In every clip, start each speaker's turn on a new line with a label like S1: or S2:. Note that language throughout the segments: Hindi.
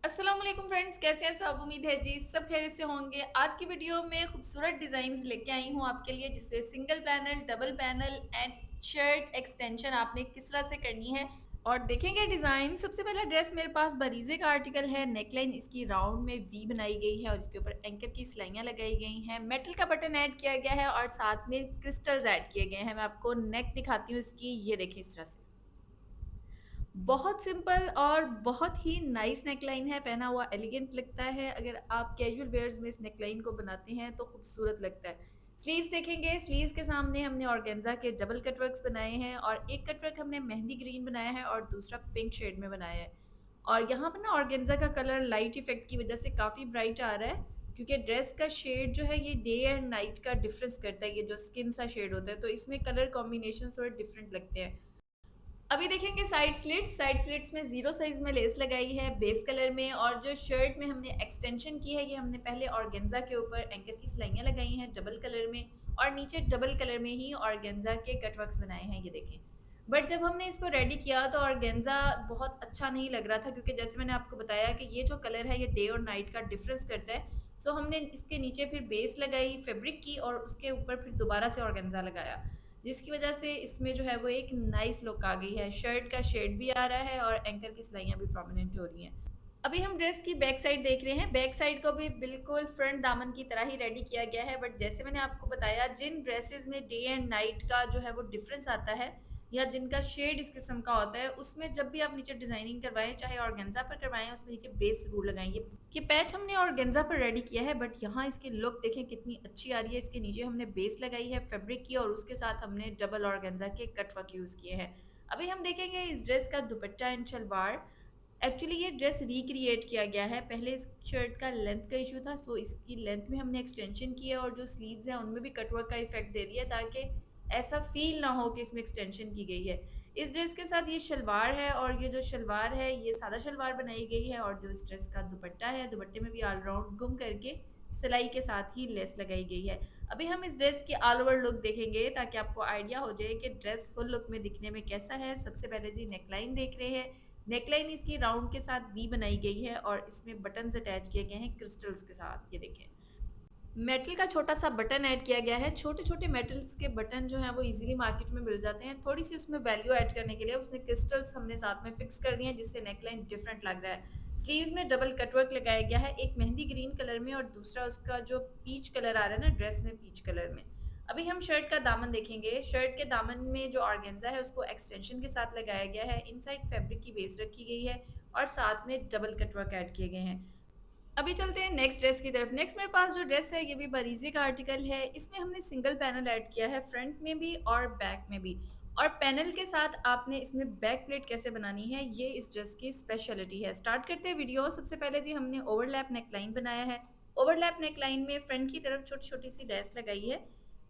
S1: अस्सलाम वालेकुम फ्रेंड्स, कैसे हैं सब? उम्मीद है जी सब खैरियत से होंगे। आज की वीडियो में खूबसूरत डिज़ाइंस लेके आई हूँ आपके लिए, जिससे single panel, double panel and shirt extension आपने किस तरह से करनी है और देखेंगे डिज़ाइन। सबसे पहला ड्रेस मेरे पास बरीज़े का आर्टिकल है। नेकलाइन इसकी राउंड में वी बनाई गई है और इसके ऊपर एंकर की सिलाइयाँ लगाई गई हैं। मेटल का बटन ऐड किया गया है और साथ में क्रिस्टल्स ऐड किए गए हैं। मैं आपको नेक दिखाती हूँ इसकी, ये देखें इस तरह से। बहुत सिंपल और बहुत ही नाइस नेकलाइन है, पहना हुआ एलिगेंट लगता है। अगर आप कैजुअल वेयर्स में इस नेकलाइन को बनाते हैं तो खूबसूरत लगता है। स्लीव्स देखेंगे, स्लीव्स के सामने हमने ऑर्गेन्जा के डबल कट वर्क्स बनाए हैं और एक कट वर्क हमने मेहंदी ग्रीन बनाया है और दूसरा पिंक शेड में बनाया है। और यहाँ पर ना ऑर्गेन्जा का कलर लाइट इफेक्ट की वजह से काफ़ी ब्राइट आ रहा है, क्योंकि ड्रेस का शेड जो है ये डे एंड नाइट का डिफरेंस करता है। ये जो स्किन सा शेड होता है तो इसमें कलर कॉम्बिनेशन थोड़े डिफरेंट लगते हैं। अभी देखेंगे साइड स्लिट्स में जीरो साइज में लेस लगाई है बेस कलर में, और जो शर्ट में हमने एक्सटेंशन की है ये हमने पहले ऑर्गेन्जा के ऊपर एंकर की सिलाइयाँ लगाई हैं डबल कलर में, और नीचे डबल कलर में ही ऑर्गेन्जा के कटवर्क्स बनाए हैं, ये देखें। बट जब हमने इसको रेडी किया तो ऑर्गेन्जा बहुत अच्छा नहीं लग रहा था, क्योंकि जैसे मैंने आपको बताया कि ये जो कलर है ये डे और नाइट का डिफरेंस करता है। सो हमने इसके नीचे फिर बेस लगाई फैब्रिक की और उसके ऊपर फिर दोबारा से ऑर्गेन्जा लगाया, जिसकी वजह से इसमें जो है वो एक नाइस लुक आ गई है। शर्ट का शेड भी आ रहा है और एंकल की सिलाइयाँ भी प्रोमिनेंट हो रही हैं। अभी हम ड्रेस की बैक साइड देख रहे हैं। बैक साइड को भी बिल्कुल फ्रंट दामन की तरह ही रेडी किया गया है, बट जैसे मैंने आपको बताया जिन ड्रेसेस में डे एंड नाइट का जो है वो डिफरेंस आता है या जिनका शेड इस किस्म का होता है, उसमें जब भी आप नीचे डिजाइनिंग करवाएं, चाहे ऑर्गेन्जा पर करवाएं, उसमें नीचे बेस जरूर लगाएं। ये पैच हमने ऑर्गेन्जा पर रेडी किया है, बट यहाँ इसकी लुक देखें कितनी अच्छी आ रही है। इसके नीचे हमने बेस लगाई है फैब्रिक की और उसके साथ हमने डबल ऑर्गेन्जा के कट वर्क यूज किए हैं। अभी हम देखेंगे इस ड्रेस का दुपट्टा एंड शलवार। एक्चुअली ये ड्रेस रिक्रिएट किया गया है। पहले इस शर्ट का लेंथ का इशू था, सो इसकी लेंथ में हमने एक्सटेंशन की है और जो स्लीव्स हैं उनमें भी कटवर्क का इफेक्ट दे रही है, ताकि ऐसा फील ना हो कि इसमें एक्सटेंशन की गई है। इस ड्रेस के साथ ये शलवार है और ये जो शलवार है ये सादा शलवार बनाई गई है, और जो इस ड्रेस का दुपट्टा है, दुपट्टे में भी ऑलराउंड गुम करके सिलाई के साथ ही लेस लगाई गई है। अभी हम इस ड्रेस की ऑल ओवर लुक देखेंगे ताकि आपको आइडिया हो जाए कि ड्रेस फुल लुक में दिखने में कैसा है। सबसे पहले जी नेकलाइन देख रहे हैं। नेकलाइन इसकी राउंड के साथ वी बनाई गई है और इसमें बटन्स अटैच किए गए हैं क्रिस्टल्स के साथ, ये देखें। मेटल का छोटा सा बटन ऐड किया गया है। छोटे छोटे मेटल्स के बटन जो हैं वो इजीली मार्केट में मिल जाते हैं। थोड़ी सी उसमें वैल्यू ऐड करने के लिए उसने क्रिस्टल्स हमने साथ में फिक्स कर दिए हैं, जिससे नेकलाइन डिफरेंट लग रहा है। स्लीव्स में डबल कटवर्क लगाया गया है, एक मेहंदी ग्रीन कलर में और दूसरा उसका जो पीच कलर आ रहा है ना ड्रेस में, पीच कलर में। अभी हम शर्ट का दामन देखेंगे। शर्ट के दामन में जो ऑर्गेन्जा है उसको एक्सटेंशन के साथ लगाया गया है। इनसाइड फैब्रिक की बेस रखी गई है और साथ में डबल कटवर्क ऐड किए गए हैं। अभी चलते हैं नेक्स्ट ड्रेस की तरफ। नेक्स्ट मेरे पास जो ड्रेस है ये भी बरीजे का आर्टिकल है। इसमें हमने सिंगल पैनल ऐड किया है, फ्रंट में भी और बैक में भी। और पैनल के साथ आपने इसमें बैक प्लेट कैसे बनानी है ये इस ड्रेस की स्पेशलिटी है। स्टार्ट करते हैं वीडियो। सबसे पहले जी हमने ओवरलैप नेकलाइन बनाया है। ओवरलैप नेकलाइन में फ्रंट की तरफ छोटी छोटी सी लेस लगाई है।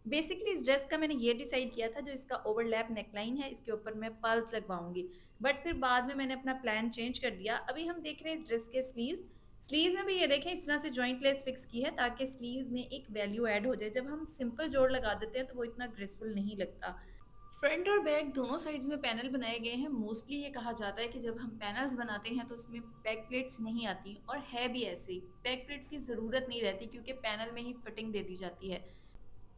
S1: बेसिकली इस ड्रेस का मैंने ये डिसाइड किया था, जो इसका ओवरलैप नेकलाइन है इसके ऊपर मैं पर्ल्स लगवाऊंगी, बट फिर बाद में मैंने अपना प्लान चेंज कर दिया। अभी हम देख रहे हैं इस ड्रेस के स्लीव्स। स्लीव्स में भी ये देखें इस तरह से जॉइंट लेस फिक्स की है, ताकि स्लीव्स में एक वैल्यू ऐड हो जाए। जब हम सिंपल जोड़ लगा देते हैं तो वो इतना ग्रेसफुल नहीं लगता। फ्रंट और बैक दोनों साइड्स में पैनल बनाए गए हैं। मोस्टली ये कहा जाता है कि जब हम पैनल्स बनाते हैं तो उसमें बैक प्लेट्स नहीं आती, और है भी ऐसे ही। बैक प्लेट्स की ज़रूरत नहीं रहती, क्योंकि पैनल में ही फिटिंग दे दी जाती है।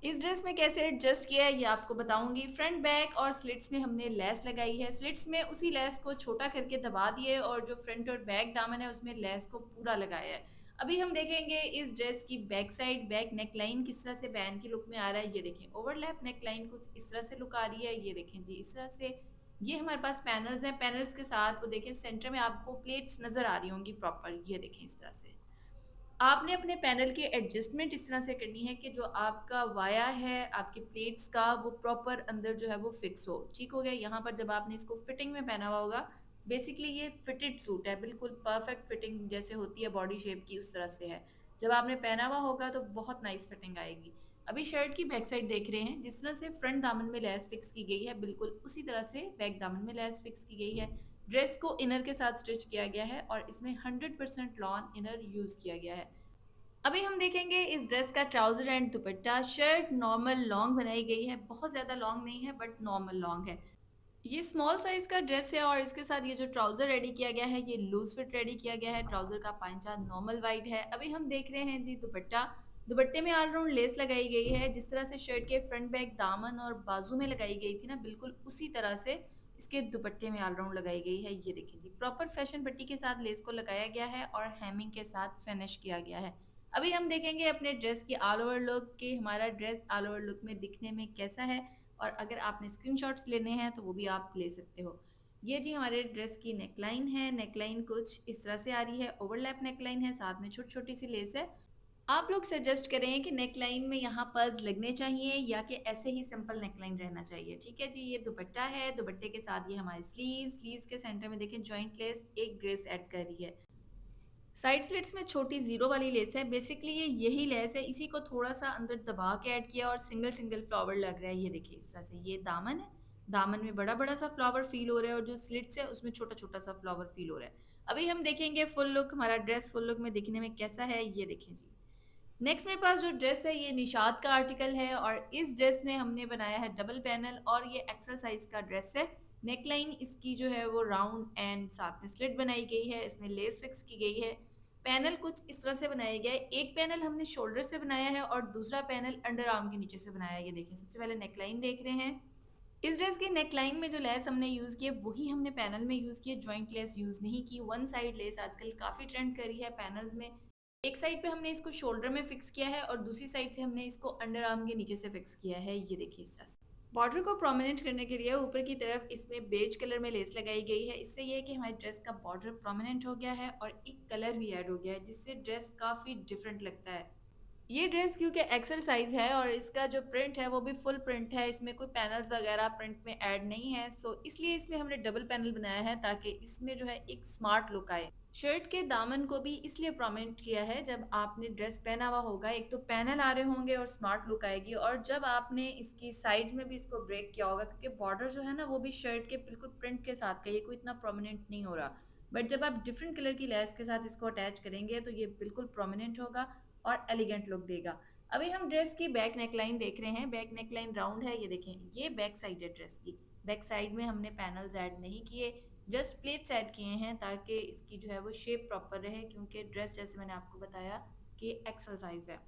S1: इस ड्रेस में कैसे एडजस्ट किया है ये आपको बताऊंगी। फ्रंट बैक और स्लिट्स में हमने लेस लगाई है। स्लिट्स में उसी लेस को छोटा करके दबा दिए और जो फ्रंट और बैक दामन है उसमें लेस को पूरा लगाया है। अभी हम देखेंगे इस ड्रेस की back side, back neck line किस तरह से बैन की लुक में आ रहा है। ये देखें ओवरलैप नेक लाइन कुछ इस तरह से लुक आ रही है, ये देखें जी इस तरह से। ये हमारे पास पैनल्स हैं, पैनल्स के साथ वो देखें सेंटर में आपको प्लेट्स नजर आ रही होंगी प्रॉपर, ये देखें इस तरह से। आपने अपने पैनल की एडजस्टमेंट इस तरह से करनी है कि जो आपका वाया है आपकी प्लेट्स का वो प्रॉपर अंदर जो है वो फिक्स हो। ठीक हो गया। यहाँ पर जब आपने इसको फिटिंग में पहना हुआ होगा, बेसिकली ये फिटेड सूट है, बिल्कुल परफेक्ट फिटिंग जैसे होती है बॉडी शेप की उस तरह से है। जब आपने पहना हुआ होगा तो बहुत नाइस फिटिंग आएगी। अभी शर्ट की बैक साइड देख रहे हैं। जिस तरह से फ्रंट दामन में लेस फिक्स की गई है, बिल्कुल उसी तरह से बैक दामन में लेस फिक्स की गई है। ड्रेस को इनर के साथ स्टिच किया गया है और इसमें 100% लॉन इनर यूज किया गया है। अभी हम देखेंगे इस ड्रेस का trouser and dupatta. Shirt normal long बनाई गई है, बहुत ज़्यादा लॉन्ग नहीं है बट नॉर्मल लॉन्ग है। ये स्मॉल साइज़ का ड्रेस है और इसके साथ ये जो ट्राउज़र रेडी किया गया है, ये लूज़ फिट रेडी किया गया है। ट्राउज़र का पाइंचा नॉर्मल वाइड है। अभी हम देख रहे हैं जी दुपट्टा। दुपट्टे में ऑल राउंड लेस लगाई गई है। जिस तरह से शर्ट के फ्रंट बैक, दामन और बाजू में लगाई गई थी ना, बिल्कुल उसी तरह से इसके दुपट्टे में ऑल राउंड लगाई गई है। ये देखिए जी, प्रॉपर फैशन पट्टी के साथ लेस को लगाया गया है और हेमिंग के साथ फिनिश किया गया है। अभी हम देखेंगे अपने ड्रेस की ऑल ओवर लुक कि हमारा ड्रेस ऑल ओवर लुक में दिखने में कैसा है। और अगर आपने स्क्रीनशॉट्स लेने हैं तो वो भी आप ले सकते हो। ये जी हमारे ड्रेस की नेकलाइन है। नेकलाइन कुछ इस तरह से आ रही है, ओवरलैप नेकलाइन है, साथ में छोटी-छोटी सी लेस है। आप लोग सजेस्ट करें कि नेकलाइन में यहाँ पर्ल्स लगने चाहिए या कि ऐसे ही सिंपल नेकलाइन रहना चाहिए। ठीक है जी, ये दुपट्टा है, दुपट्टे के साथ ये हमारे स्लीव्स के सेंटर में देखें जॉइंट लेस एक ग्रेस ऐड कर रही है। साइड स्लिट्स में छोटी ज़ीरो वाली लेस है। बेसिकली ये यही लेस है, इसी को थोड़ा-सा अंदर दबा के ऐड किया और सिंगल-सिंगल फ्लावर लग रहा है। ये देखिए इस तरह से। ये दामन है, दामन में बड़ा-बड़ा सा फ्लावर फ़ील हो रहा है और जो स्लिट्स है उसमें छोटा-छोटा सा फ्लावर फ़ील हो रहा है। अभी हम देखेंगे फुल लुक, हमारा ड्रेस फुल लुक में दिखने में कैसा है, ये देखें जी। नेक्स्ट मेरे पास जो ड्रेस है ये निशात का आर्टिकल है और इस ड्रेस में हमने बनाया है डबल पैनल और ये एक्सल साइज का ड्रेस है। नेकलाइन इसकी जो है वो राउंड एंड साथ में स्लिट बनाई गई है, इसमें लेस फिक्स की गई है। पैनल कुछ इस तरह से बनाया गया है, एक पैनल हमने शोल्डर से बनाया है और दूसरा पैनल अंडर आर्म के नीचे से बनाया है। ये देखिए, सबसे पहले नेकलाइन देख रहे हैं। इस ड्रेस की नेकलाइन में जो लेस हमने यूज़ की है वही हमने पैनल में यूज़ की है, जॉइंट लेस यूज़ नहीं की। वन साइड लेस आजकल काफ़ी ट्रेंड कर रही है पैनल्स में। एक साइड पे हमने इसको शोल्डर में फिक्स किया है और दूसरी साइड से हमने इसको अंडर आर्म के नीचे से फिक्स किया है। ये देखिए इस तरह से। बॉर्डर को प्रोमिनेंट करने के लिए ऊपर की तरफ इसमें बेज कलर में लेस लगाई गई है। इससे ये है कि हमारी ड्रेस का बॉर्डर प्रोमिनेंट हो गया है और एक कलर भी ऐड हो गया है जिससे ड्रेस काफ़ी डिफरेंट लगता है। ये ड्रेस क्योंकि एक्सेल साइज़ है और इसका जो प्रिंट है वो भी फुल प्रिंट है, इसमें कोई पैनल्स वगैरह प्रिंट में ऐड नहीं है, सो इसलिए इसमें हमने डबल पैनल बनाया है ताकि इसमें जो है एक स्मार्ट लुक आए। शर्ट के दामन को भी इसलिए प्रोमिनेंट किया है, जब आपने ड्रेस पहना हुआ होगा एक तो पैनल आ रहे होंगे और स्मार्ट लुक आएगी और जब आपने इसकी साइड्स में भी इसको ब्रेक किया होगा क्योंकि बॉर्डर जो है ना वो भी शर्ट के बिल्कुल प्रिंट के साथ का, ये कोई इतना प्रोमिनेंट नहीं हो रहा। बट जब आप डिफरेंट कलर की लेस के साथ इसको अटैच करेंगे तो ये बिल्कुल प्रोमिनेंट होगा और एलिगेंट लुक देगा। अभी हम ड्रेस की बैक नेकलाइन देख रहे हैं। बैक नेकलाइन राउंड है, ये देखें, ये बैक साइड है ड्रेस की। बैक साइड में हमने पैनल्स ऐड नहीं किए, जस्ट प्लेट्स ऐड किए हैं ताकि इसकी जो है वो शेप प्रॉपर रहे क्योंकि ड्रेस जैसे मैंने आपको बताया कि एक्सल साइज है।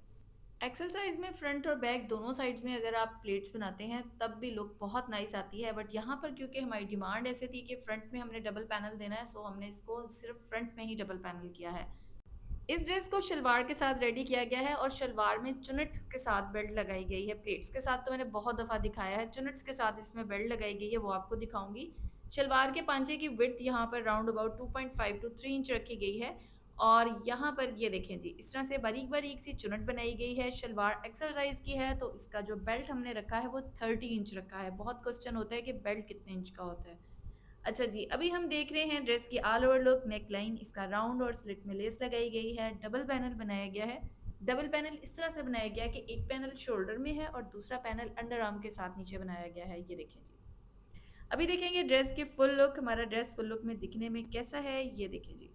S1: एक्सल साइज में फ्रंट और बैक दोनों साइड्स में अगर आप प्लेट्स बनाते हैं तब भी लुक बहुत नाइस आती है, बट यहाँ पर क्योंकि हमारी डिमांड ऐसे थी कि फ्रंट में हमने डबल पैनल देना है, सो हमने इसको सिर्फ फ्रंट में ही डबल पैनल किया है। इस ड्रेस को शलवार के साथ रेडी किया गया है और शलवार में चुनट्स के साथ बेल्ट लगाई गई है। प्लेट्स के साथ तो मैंने बहुत दफ़ा दिखाया है, चुनट्स के साथ इसमें बेल्ट लगाई गई है, वो आपको दिखाऊँगी। शलवार के पांचे की विड्थ यहाँ पर राउंड अबाउट 2.5 टू 3 इंच रखी गई है और यहाँ पर ये देखें जी, इस तरह से बारीक-बारीक सी चुनट बनाई गई है। शलवार एक्सल साइज़ की है तो इसका जो बेल्ट हमने रखा है वो 30 इंच रखा है। बहुत क्वेश्चन होता है कि बेल्ट कितने इंच का होता है। अच्छा जी, अभी हम देख रहे हैं ड्रेस की ऑल ओवर लुक, नेकलाइन इसका राउंड और स्लिट में लेस लगाई गई है, डबल पैनल बनाया गया है। डबल पैनल इस तरह से बनाया गया है कि एक पैनल शोल्डर में है और दूसरा पैनल अंडर आर्म के साथ नीचे बनाया गया है। ये देखें जी। अभी देखेंगे ड्रेस की फुल लुक, हमारा ड्रेस फुल लुक में दिखने में कैसा है, ये देखें जी।